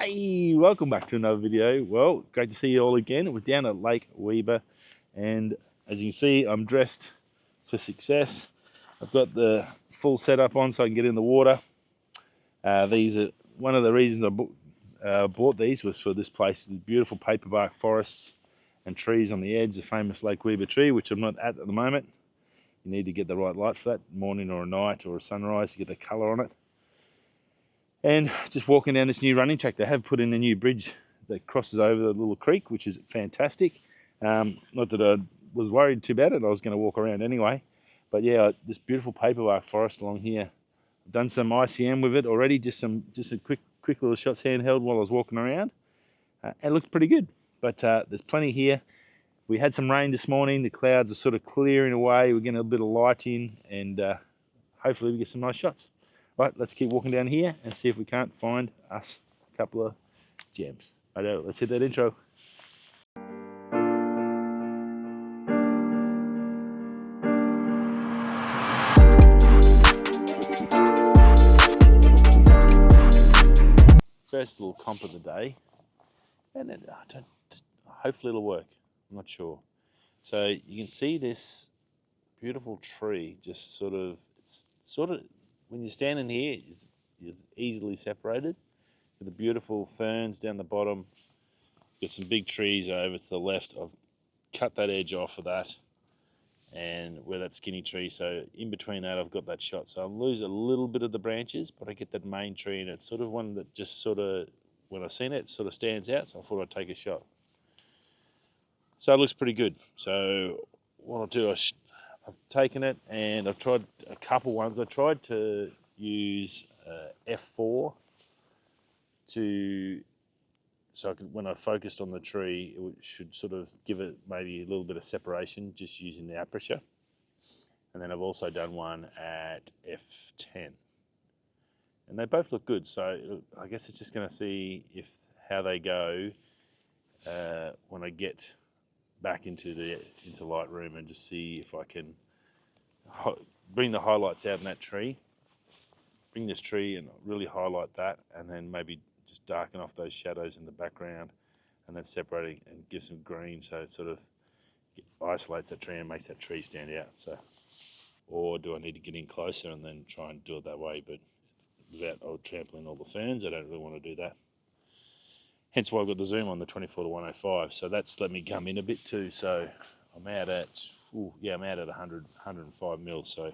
Hey, welcome back to another video. Well, great to see you all again. We're down at Lake Weyba, and as you can see, I'm dressed for success. I've got the full setup on so I can get in the water. These are one of the reasons I bought these was for this place. Beautiful paperbark forests and trees on the edge, the famous Lake Weyba tree, which I'm not at the moment. You need to get the right light for that, morning or a night or a sunrise to get the colour on it. And just walking down this new running track. They have put in a new bridge that crosses over the little creek, which is fantastic. Not that I was worried too about it. I was going to walk around anyway. But yeah, this beautiful paperbark forest along here. I've done some ICM with it already, just a quick little shots handheld while I was walking around. It looks pretty good. But there's plenty here. We had some rain this morning. The clouds are sort of clearing away. We're getting a bit of light in, and hopefully we get some nice shots. Right, let's keep walking down here and see if we can't find us a couple of gems. Righto, let's hit that intro. First little comp of the day, and then, hopefully it'll work. I'm not sure. So you can see this beautiful tree just it's when you're standing here, it's easily separated. With the beautiful ferns down the bottom, got some big trees over to the left. I've cut that edge off of that, and where that skinny tree, so in between that I've got that shot. So I'll lose a little bit of the branches, but I get that main tree, and it's sort of one that just when I seen it, sort of stands out, so I thought I'd take a shot. So it looks pretty good. So what I'll do, I've taken it and I've tried a couple ones. I tried to use F4 so when I focused on the tree, it should sort of give it maybe a little bit of separation just using the aperture. And then I've also done one at F10. And they both look good. So I guess it's just going to see how they go when I get back into Lightroom and just see if I can bring the highlights out in that tree, bring this tree and really highlight that, and then maybe just darken off those shadows in the background, and then separating and give some green so it sort of isolates that tree and makes that tree stand out. So, or do I need to get in closer and then try and do it that way, but without trampling all the ferns? I don't really want to do that. Hence why I've got the zoom on the 24 to 105. So that's let me come in a bit too. So I'm out at, I'm out at 105 mil. So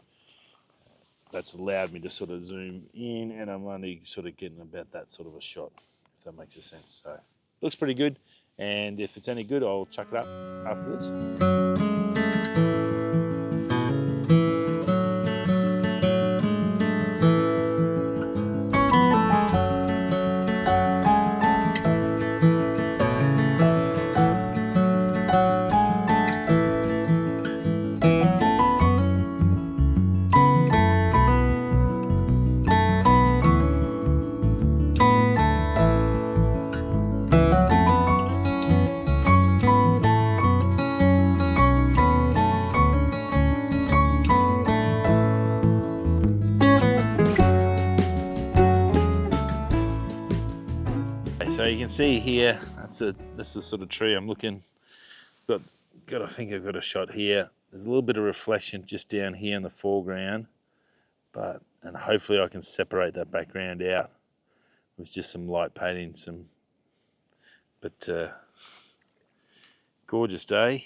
that's allowed me to sort of zoom in, and I'm only sort of getting about that sort of a shot, if that makes a sense. So looks pretty good. And if it's any good, I'll chuck it up after this. So you can see here, that's the sort of tree I'm looking. I think I've got a shot here. There's a little bit of reflection just down here in the foreground, and hopefully I can separate that background out with just some light painting. Gorgeous day.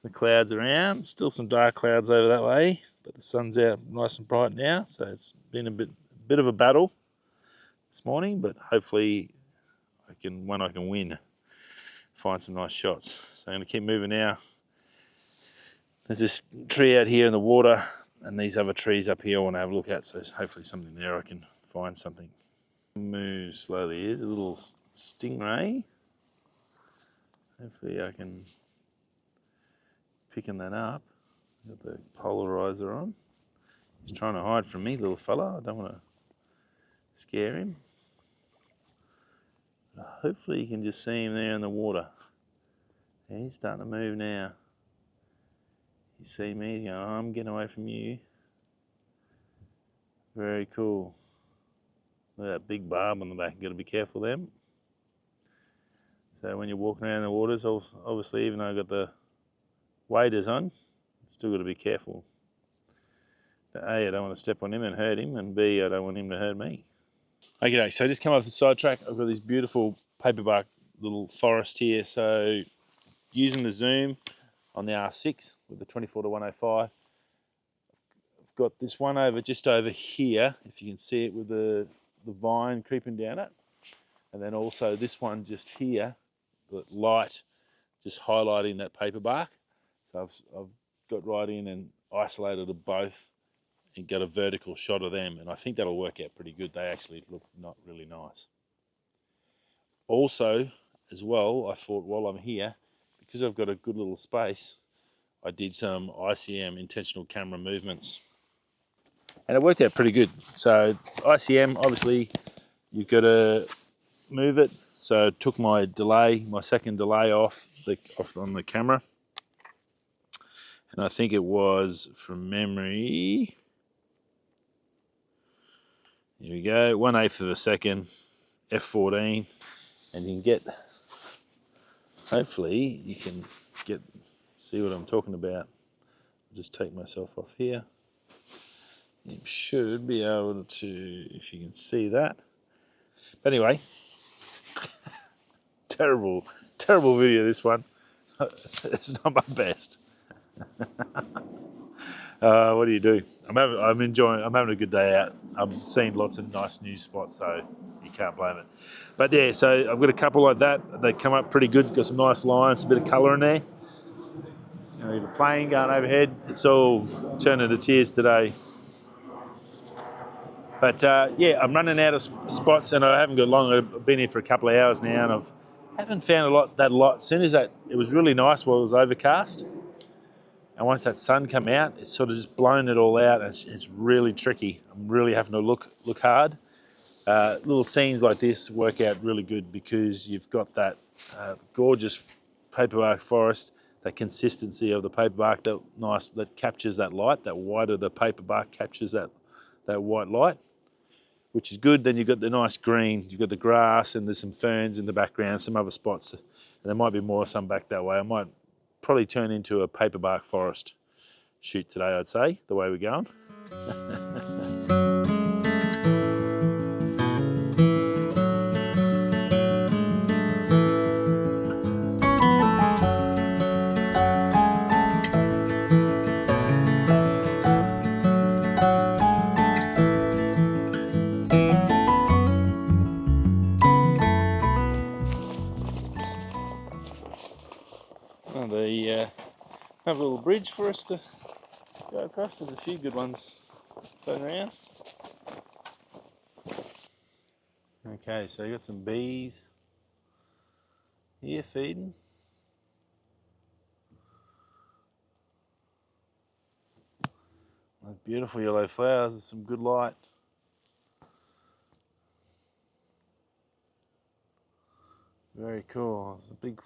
The clouds around, still some dark clouds over that way, but the sun's out nice and bright now. So it's been a bit of a battle this morning, but hopefully I can win, find some nice shots. So I'm going to keep moving now. There's this tree out here in the water, and these other trees up here I want to have a look at, so hopefully something there I can find something. Move slowly. Here's a little stingray. Hopefully I can picking that up. Got the polarizer on. He's trying to hide from me, little fella. I don't want to scare him. Hopefully you can just see him there in the water. Yeah, he's starting to move now. You see me, he's going, oh, I'm getting away from you. Very cool. Look at that big barb on the back, you've got to be careful of them. So when you're walking around the waters, obviously even though I've got the waders on, still got to be careful. A, I don't want to step on him and hurt him, and B, I don't want him to hurt me. Okay, so just come off the side track. I've got this beautiful paperbark little forest here. So using the zoom on the R6 with the 24-105, I've got this one over just over here, if you can see it with the vine creeping down it. And then also this one just here, the light just highlighting that paperbark. So I've got right in and isolated them both and got a vertical shot of them, and I think that'll work out pretty good. They actually look not really nice. Also, as well, I thought while I'm here, because I've got a good little space, I did some ICM, intentional camera movements, and it worked out pretty good. So ICM, obviously, you've got to move it. So I took my delay, my second delay off on the camera, and I think it was from memory. Here we go, 1/8 of a second, f14, and you can get, hopefully you can see what I'm talking about. I'll just take myself off here. You should be able to, if you can see that. But anyway, terrible video this one. It's not my best. What do you do? I'm having a good day out. I'm seeing lots of nice new spots, so you can't blame it. But yeah, so I've got a couple like that. They come up pretty good. Got some nice lines, a bit of colour in there. You know, the plane going overhead. It's all turning to tears today. But yeah, I'm running out of spots, and I haven't got long. I've been here for a couple of hours now, and haven't found a lot. As soon as it was really nice while it was overcast. And once that sun come out, it's sort of just blown it all out. And it's really tricky. I'm really having to look hard. Little scenes like this work out really good because you've got that gorgeous paperbark forest, that consistency of the paperbark, that captures that light. That white of the paperbark captures that white light, which is good. Then you've got the nice green. You've got the grass, and there's some ferns in the background, some other spots. And there might be more some back that way. I might probably turn into a paperbark forest shoot today, I'd say, the way we're going. Have a little bridge for us to go across. There's a few good ones floating around. Okay, so you got some bees here feeding. Those beautiful yellow flowers. There's some good light. Very cool. There's a big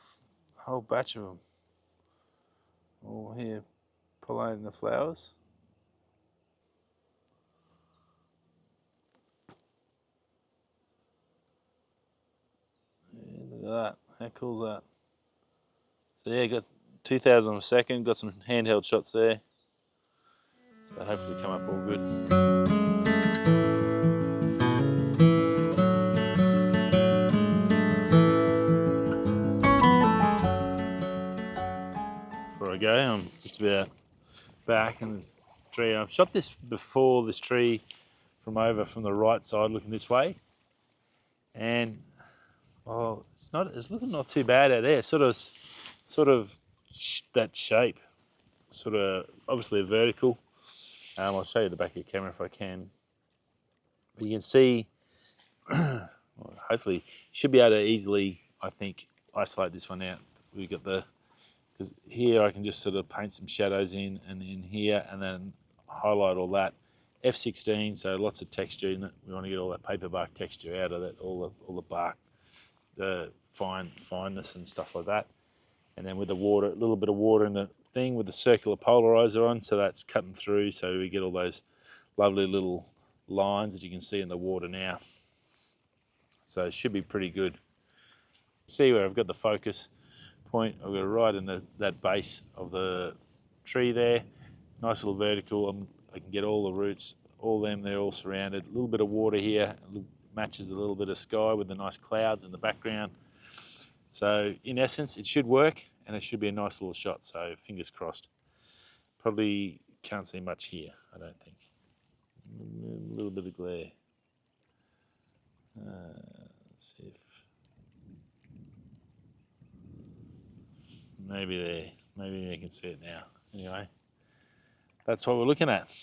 whole batch of them. All here pollinating the flowers. Yeah, look at that. How cool is that? So yeah, got 2,000 a second, got some handheld shots there. So hopefully come up all good. Before I go, I'm just about back in this tree. I've shot this before, this tree from the right side looking this way, and it's looking not too bad out there. Sort of that shape, sort of obviously a vertical. I'll show you the back of the camera if I can, but you can see hopefully you should be able to easily, I think, isolate this one out. We've got because here I can just sort of paint some shadows in here, and then highlight all that. F16, so lots of texture in it. We want to get all that paperbark texture out of it, all the bark, the fineness and stuff like that. And then with the water, a little bit of water in the thing with the circular polarizer on, so that's cutting through, so we get all those lovely little lines that you can see in the water now. So it should be pretty good. See where I've got the focus point? I've got it right in that base of the tree there. Nice little vertical. I can get all the roots, all them, they're all surrounded. A little bit of water here, matches a little bit of sky with the nice clouds in the background. So in essence, it should work and it should be a nice little shot. So fingers crossed. Probably can't see much here, I don't think. A little bit of glare. Let's see if maybe you can see it now. Anyway, that's what we're looking at.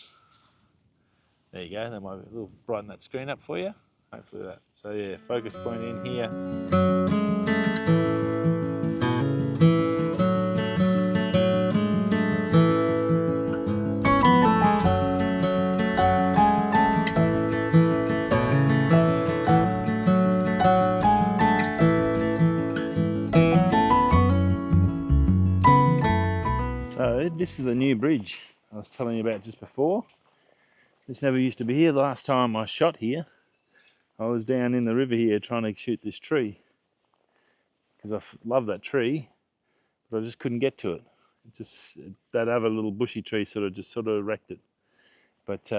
There you go. That might be a little brighten that screen up for you. Hopefully that. So yeah, focus point in here. So this is the new bridge I was telling you about just before. This never used to be here. The last time I shot here, I was down in the river here trying to shoot this tree because I love that tree, but I just couldn't get to it. That other little bushy tree sort of wrecked it. But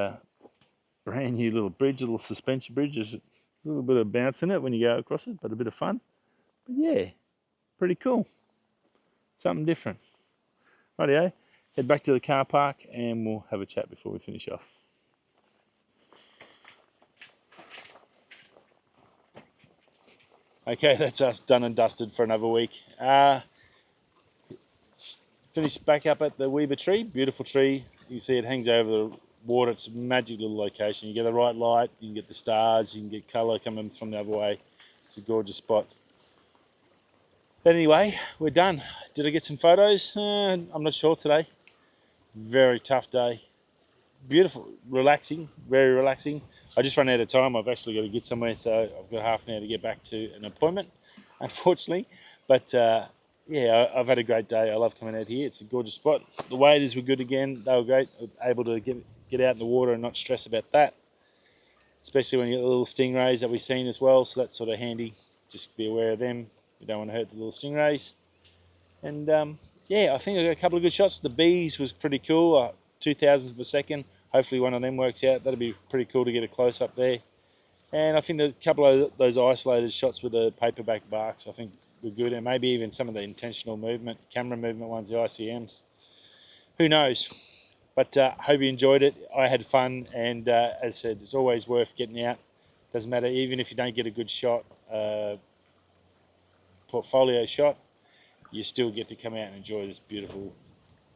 brand new little bridge, a little suspension bridge. There's a little bit of bounce in it when you go across it, but a bit of fun. But yeah, pretty cool. Something different. Rightio, head back to the car park and we'll have a chat before we finish off. Okay, that's us done and dusted for another week. Finished back up at the Weyba tree, beautiful tree. You can see it hangs over the water. It's a magic little location. You get the right light, you can get the stars, you can get colour coming from the other way. It's a gorgeous spot. But anyway, we're done. Did I get some photos? I'm not sure today. Very tough day. Beautiful, relaxing, very relaxing. I just ran out of time. I've actually got to get somewhere, so I've got half an hour to get back to an appointment, unfortunately. But yeah, I've had a great day. I love coming out here. It's a gorgeous spot. The waders were good again. They were great, able to get out in the water and not stress about that. Especially when you get the little stingrays that we've seen as well, so that's sort of handy. Just be aware of them. You don't want to hurt the little stingrays. And yeah, I think I got a couple of good shots. The bees was pretty cool, 2,000th of a second. Hopefully one of them works out. That'd be pretty cool to get a close up there. And I think there's a couple of those isolated shots with the paperback barks, I think were good. And maybe even some of the intentional movement, camera movement ones, the ICMs. Who knows? But hope you enjoyed it. I had fun. And as I said, it's always worth getting out. Doesn't matter, even if you don't get a good shot, portfolio shot, you still get to come out and enjoy this beautiful,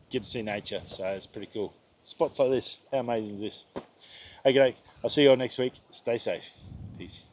get to see nature, so it's pretty cool. Spots like this, how amazing is this? Okay, I'll see you all next week. Stay safe. Peace.